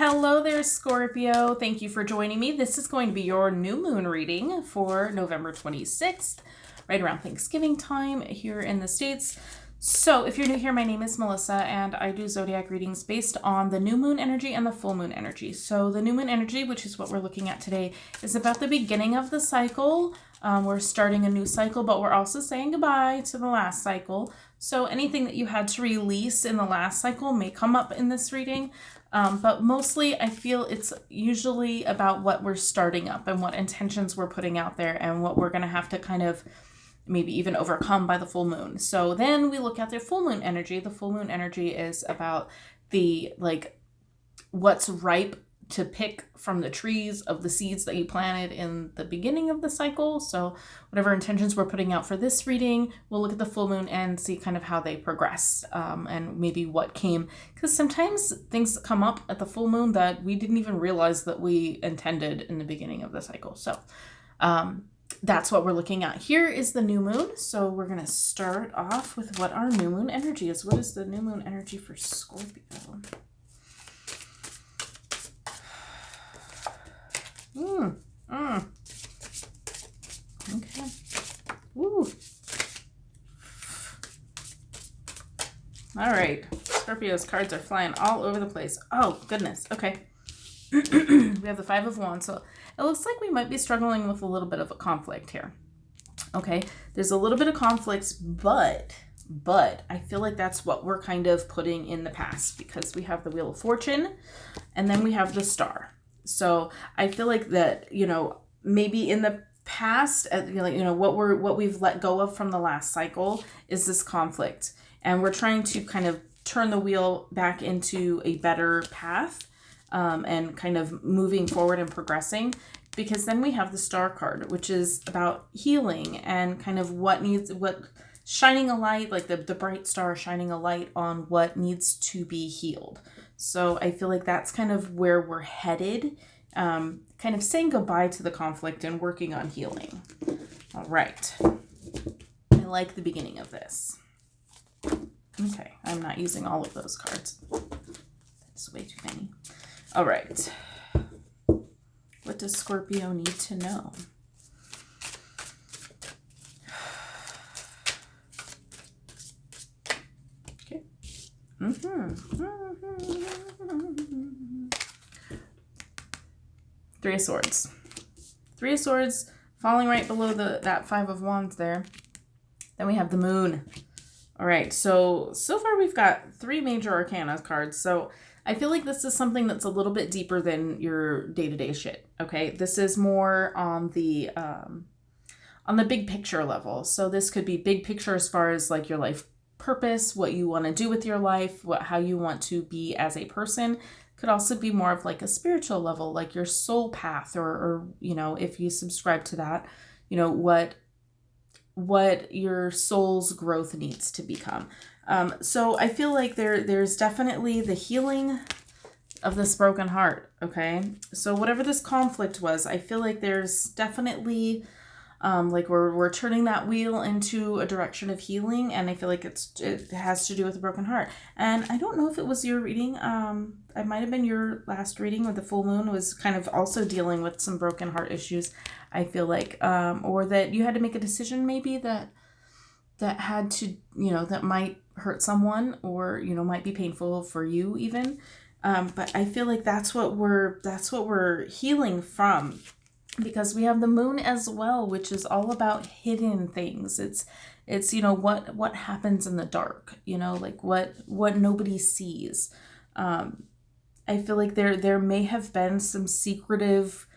Hello there, Scorpio. Thank you for joining me. This is going to be your new moon reading for November 26th, right around Thanksgiving time here in the States. So if you're new here, my name is Melissa, and I do zodiac readings based on the new moon energy and the full moon energy. So the new moon energy, which is what we're looking at today, is about the beginning of the cycle. We're starting a new cycle, but we're also saying goodbye to the last cycle. So anything that you had to release in the last cycle may come up in this reading. But mostly I feel it's usually about what we're starting up and what intentions we're putting out there and what we're going to have to kind of maybe even overcome by the full moon. So then we look at the full moon energy. The full moon energy is about the what's ripe to pick from the trees of the seeds that you planted in the beginning of the cycle. So whatever intentions we're putting out for this reading, we'll look at the full moon and see kind of how they progress and maybe what came. Because sometimes things come up at the full moon that we didn't even realize that we intended in the beginning of the cycle. So that's what we're looking at. Here is the new moon. So we're going to start off with what our new moon energy is. What is the new moon energy for Scorpio? Okay. Woo. All right. Scorpio's cards are flying all over the place. Oh, goodness. Okay. We have the Five of Wands. So it looks like we might be struggling with a little bit of a conflict here. Okay. There's a little bit of conflicts, but I feel like that's what we're kind of putting in the past because we have the Wheel of Fortune and then we have the Star. So I feel like that, maybe in the past, what we've let go of from the last cycle is this conflict. And we're trying to kind of turn the wheel back into a better path and kind of moving forward and progressing. Because then we have the Star card, which is about healing and kind of what shining a light, like the bright star shining a light on what needs to be healed. So I feel like that's kind of where we're headed, kind of saying goodbye to the conflict and working on healing. All right. I like the beginning of this. Okay, I'm not using all of those cards. That's way too many. All right. What does Scorpio need to know? Okay. Three of Swords. Three of Swords falling right below that Five of Wands there. Then we have the Moon. All right, so far we've got three major arcana cards. So I feel like this is something that's a little bit deeper than your day-to-day shit, okay? This is more on the big picture level. So this could be big picture as far as like your life purpose, what you want to do with your life, how you want to be as a person. Could also be more of like a spiritual level, like your soul path or if you subscribe to that, what your soul's growth needs to become. So I feel like there's definitely the healing of this broken heart, okay? So whatever this conflict was, I feel like there's definitely we're turning that wheel into a direction of healing, and I feel like it has to do with a broken heart. And I don't know if it was your reading. It might have been your last reading with the full moon was kind of also dealing with some broken heart issues. I feel like, or that you had to make a decision maybe that had to, that might hurt someone or might be painful for you even. But I feel like that's what we're healing from. Because we have the moon as well, which is all about hidden things. It's what happens in the dark, like what nobody sees. I feel like there may have been some secretive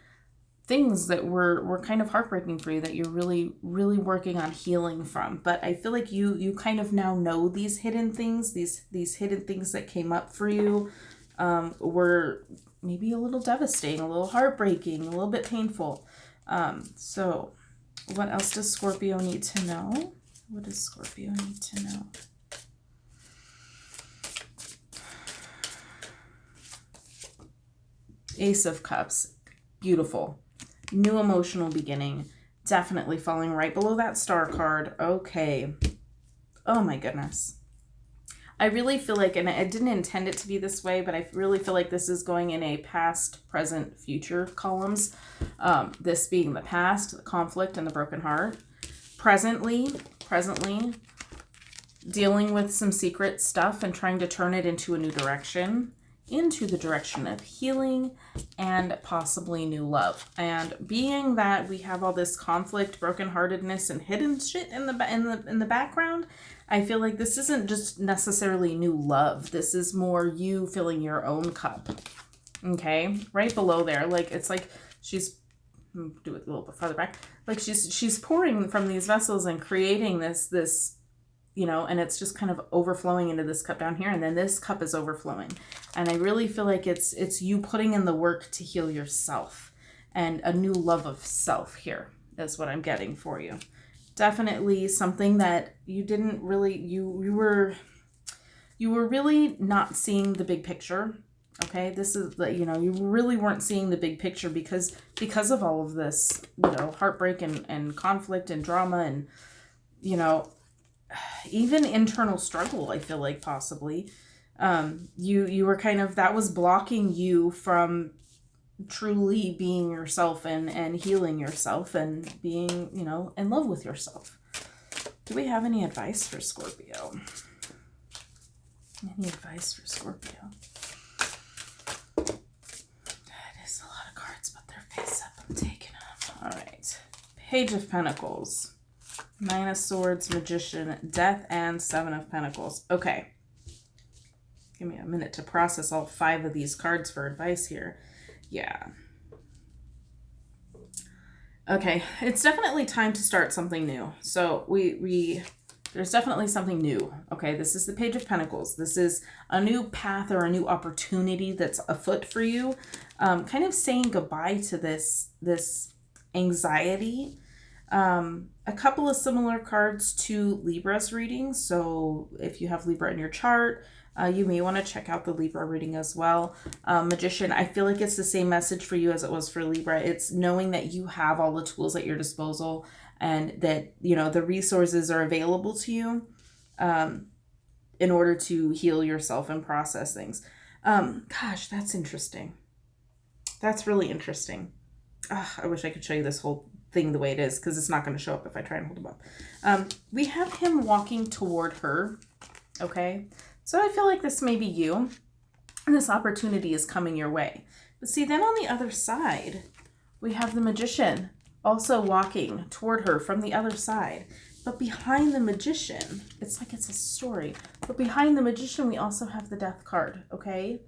things that were kind of heartbreaking for you that you're really, really working on healing from. But I feel like you kind of now know these hidden things, these hidden things that came up for you were maybe a little devastating, a little heartbreaking, a little bit painful. So what else does Scorpio need to know? What does Scorpio need to know? Ace of Cups. Beautiful. New emotional beginning. Definitely falling right below that Star card. Okay. Oh my goodness. I really feel like, and I didn't intend it to be this way, but I really feel like this is going in a past, present, future columns. This being the past, the conflict, and the broken heart. Presently, dealing with some secret stuff and trying to turn it into a new direction, into the direction of healing and possibly new love. And being that we have all this conflict, brokenheartedness, and hidden shit in the background, I feel like this isn't just necessarily new love. This is more you filling your own cup. Okay, right below there, like it's like she's, do it a little bit farther back, like she's pouring from these vessels and creating this, you know, and it's just kind of overflowing into this cup down here, and then this cup is overflowing. And I really feel like it's you putting in the work to heal yourself, and a new love of self here is what I'm getting for you. Definitely something that you didn't really, you were really not seeing the big picture. Okay, this is the, you know, you really weren't seeing the big picture because of all of this, you know, heartbreak and conflict and drama and, you know, even internal struggle. I feel like possibly you were kind of, that was blocking you from truly being yourself and healing yourself and being, you know, in love with yourself. Do we have any advice for Scorpio? Any advice for Scorpio? That is a lot of cards, but they're face up. I'm taking them. All right. Page of Pentacles, Nine of Swords, Magician, Death, and Seven of Pentacles. Okay. Give me a minute to process all 5 of these cards for advice here. Yeah. Okay. It's definitely time to start something new. So there's definitely something new. Okay. This is the Page of Pentacles. This is a new path or a new opportunity that's afoot for you. Kind of saying goodbye to this anxiety. A couple of similar cards to Libra's reading. So if you have Libra in your chart, you may want to check out the Libra reading as well. Magician, I feel like it's the same message for you as it was for Libra. It's knowing that you have all the tools at your disposal and that, you know, the resources are available to you in order to heal yourself and process things. Gosh, that's interesting. That's really interesting. I wish I could show you this whole thing the way it is, because it's not going to show up if I try and hold him up. We have him walking toward her. Okay. So I feel like this may be you, and this opportunity is coming your way. But see, then on the other side, we have the Magician also walking toward her from the other side. But behind the Magician, it's like it's a story. But behind the Magician, we also have the Death card, okay?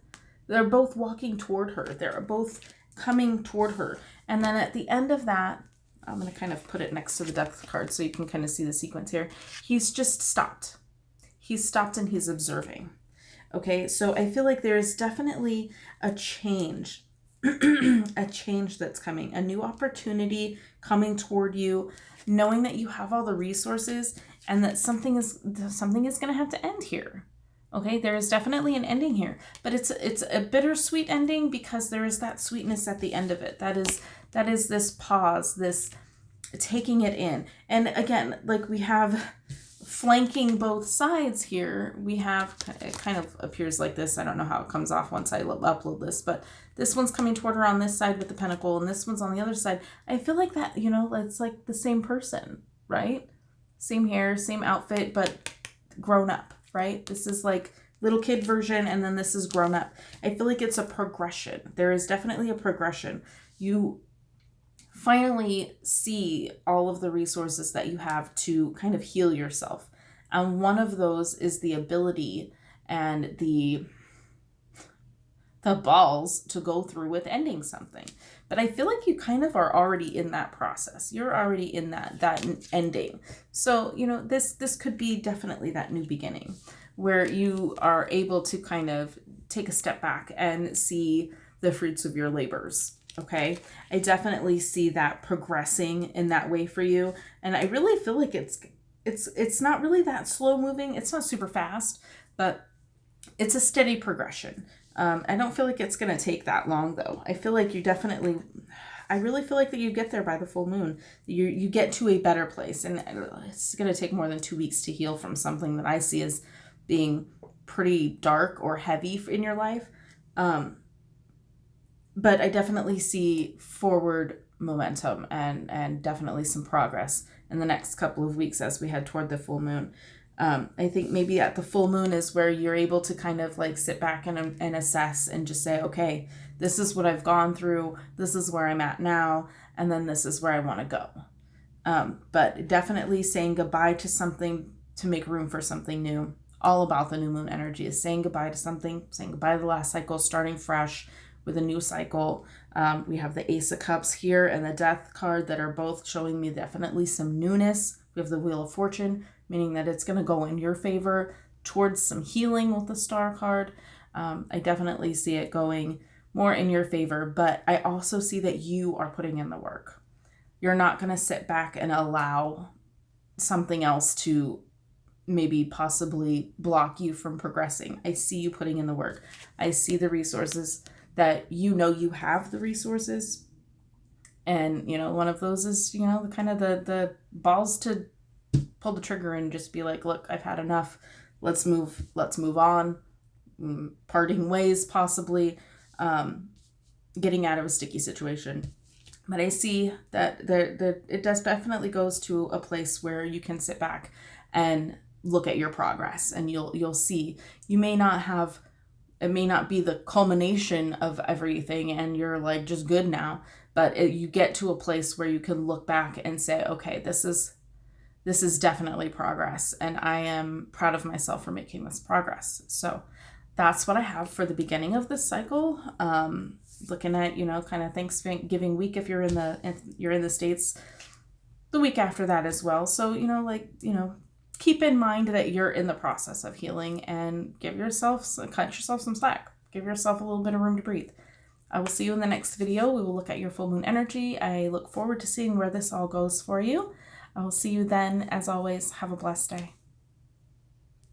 They're both walking toward her. They're both coming toward her. And then at the end of that, I'm going to kind of put it next to the Death card so you can kind of see the sequence here. He's just stopped. He's stopped and he's observing. Okay, so I feel like there's definitely a change, a change that's coming, a new opportunity coming toward you, knowing that you have all the resources and that something is going to have to end here. Okay, there is definitely an ending here, but it's a bittersweet ending because there is that sweetness at the end of it. That is this pause, this taking it in. And again, like we have flanking both sides here, we have, it kind of appears like this. I don't know how it comes off once I upload this, but this one's coming toward her on this side with the pentacle, and this one's on the other side. I feel like that, you know, it's like the same person, right? Same hair, same outfit, but grown up, right? This is like little kid version, and then this is grown up. I feel like it's a progression. There is definitely a progression. You finally see all of the resources that you have to kind of heal yourself. And one of those is the ability and the balls to go through with ending something. But I feel like you kind of are already in that process. You're already in that ending. So, you know, this could be definitely that new beginning where you are able to kind of take a step back and see the fruits of your labors. Okay, I definitely see that progressing in that way for you, and I really feel like it's not really that slow moving. It's not super fast, but it's a steady progression. I don't feel like it's gonna take that long though. I feel like I really feel like that you get there by the full moon. You get to a better place, and it's gonna take more than 2 weeks to heal from something that I see as being pretty dark or heavy in your life. But I definitely see forward momentum and definitely some progress in the next couple of weeks as we head toward the full moon. I think maybe at the full moon is where you're able to kind of like sit back and assess and just say, okay, this is what I've gone through. This is where I'm at now. And then this is where I want to go. But definitely saying goodbye to something to make room for something new. All about the new moon energy is saying goodbye to something, saying goodbye to the last cycle, starting fresh with a new cycle. We have the Ace of Cups here and the Death card that are both showing me definitely some newness. We have the Wheel of Fortune, meaning that it's going to go in your favor towards some healing with the Star card. I definitely see it going more in your favor, but I also see that you are putting in the work. You're not going to sit back and allow something else to maybe possibly block you from progressing. I see you putting in the work. I see the resources that you have the resources. And, one of those is, the kind of the balls to pull the trigger and just be like, look, I've had enough. Let's move on. Parting ways, possibly, getting out of a sticky situation. But I see that it does definitely goes to a place where you can sit back and look at your progress, and you'll see it may not be the culmination of everything and you're like just good now, but you get to a place where you can look back and say, okay, this is definitely progress, and I am proud of myself for making this progress. So that's what I have for the beginning of this cycle. Looking at, kind of Thanksgiving week if you're in the States, the week after that as well. So, keep in mind that you're in the process of healing, and cut yourself some slack. Give yourself a little bit of room to breathe. I will see you in the next video. We will look at your full moon energy. I look forward to seeing where this all goes for you. I will see you then. As always, have a blessed day.